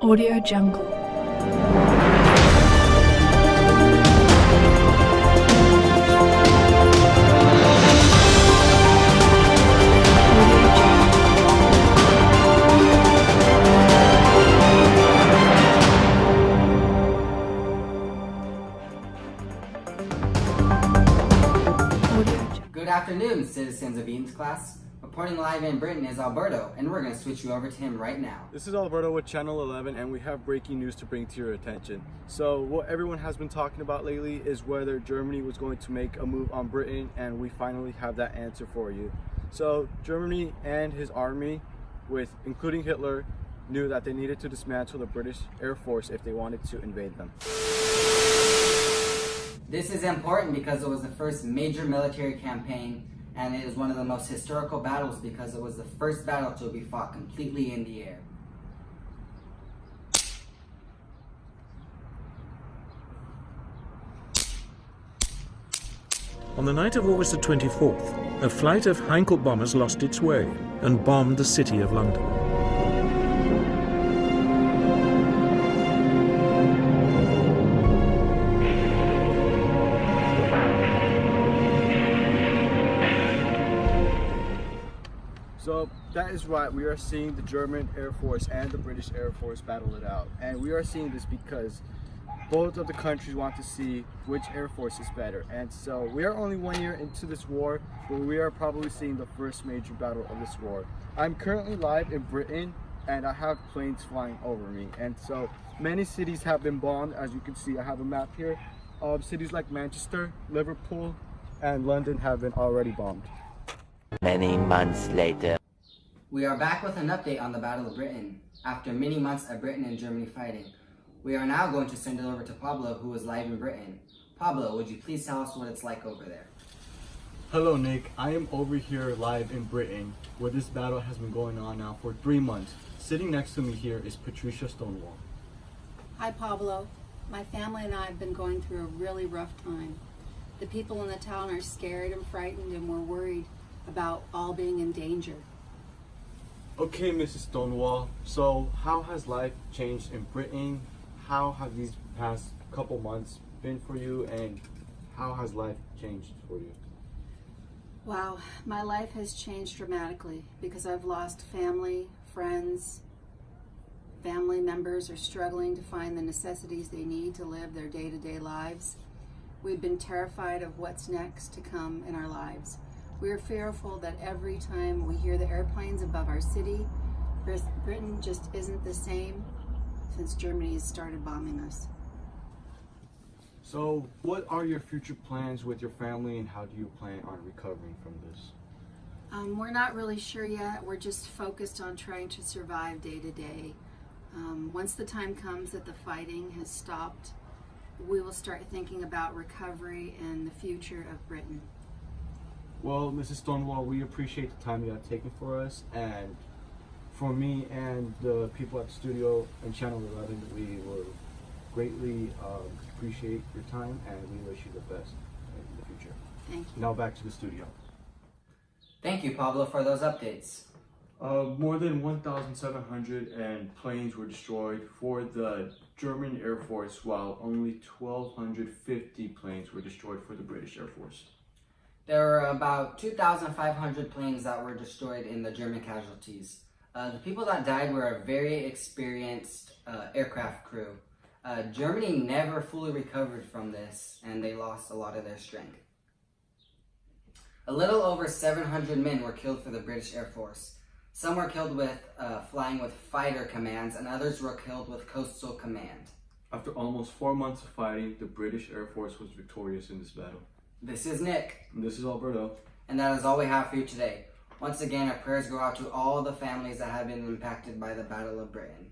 Audio Jungle. Good afternoon, citizens of Eaton's class. Reporting live in Britain is Alberto, and we're going to switch you over to him right now. This is Alberto with Channel 11, and we have breaking news to bring to your attention. So what everyone has been talking about lately is whether Germany was going to make a move on Britain, and we finally have that answer for you. So Germany and his army, including Hitler, knew that they needed to dismantle the British Air Force if they wanted to invade them. This is important because it was the first major military campaign, and it is one of the most historical battles because it was the first battle to be fought completely in the air. On the night of August the 24th, a flight of Heinkel bombers lost its way and bombed the city of London. So that is right, we are seeing the German Air Force and the British Air Force battle it out. And we are seeing this because both of the countries want to see which Air Force is better. And so we are only 1 year into this war, but we are probably seeing the first major battle of this war. I'm currently live in Britain, and I have planes flying over me. And so many cities have been bombed. As you can see, I have a map here. Cities like Manchester, Liverpool, and London have been already bombed. Many months later. We are back with an update on the Battle of Britain. After many months of Britain and Germany fighting, we are now going to send it over to Pablo, who is live in Britain. Pablo, would you please tell us what it's like over there? Hello Nick, I am over here live in Britain, where this battle has been going on now for 3 months. Sitting next to me here is Patricia Stonewall. Hi Pablo. My family and I have been going through a really rough time. The people in the town are scared and frightened, and we're worried about all being in danger. Okay, Mrs. Stonewall, so how has life changed in Britain? How have these past couple months been for you, and how has life changed for you? Wow, my life has changed dramatically because I've lost family, friends. Family members are struggling to find the necessities they need to live their day-to-day lives. We've been terrified of what's next to come in our lives. We are fearful that every time we hear the airplanes above our city, Britain just isn't the same since Germany has started bombing us. So what are your future plans with your family, and how do you plan on recovering from this? We're not really sure yet. We're just focused on trying to survive day to day. Once the time comes that the fighting has stopped, we will start thinking about recovery and the future of Britain. Well, Mrs. Stonewall, we appreciate the time you have taken for us, and for me and the people at the studio and Channel 11, we will greatly appreciate your time, and we wish you the best in the future. Thank you. Now back to the studio. Thank you, Pablo, for those updates. More than 1,700 planes were destroyed for the German Air Force, while only 1,250 planes were destroyed for the British Air Force. There were about 2,500 planes that were destroyed in the German casualties. The people that died were a very experienced aircraft crew. Germany never fully recovered from this, and they lost a lot of their strength. A little over 700 men were killed for the British Air Force. Some were killed with flying with fighter commands, and others were killed with coastal command. After almost 4 months of fighting, the British Air Force was victorious in this battle. This is Nick. And this is Alberto. And that is all we have for you today. Once again, our prayers go out to all the families that have been impacted by the Battle of Britain.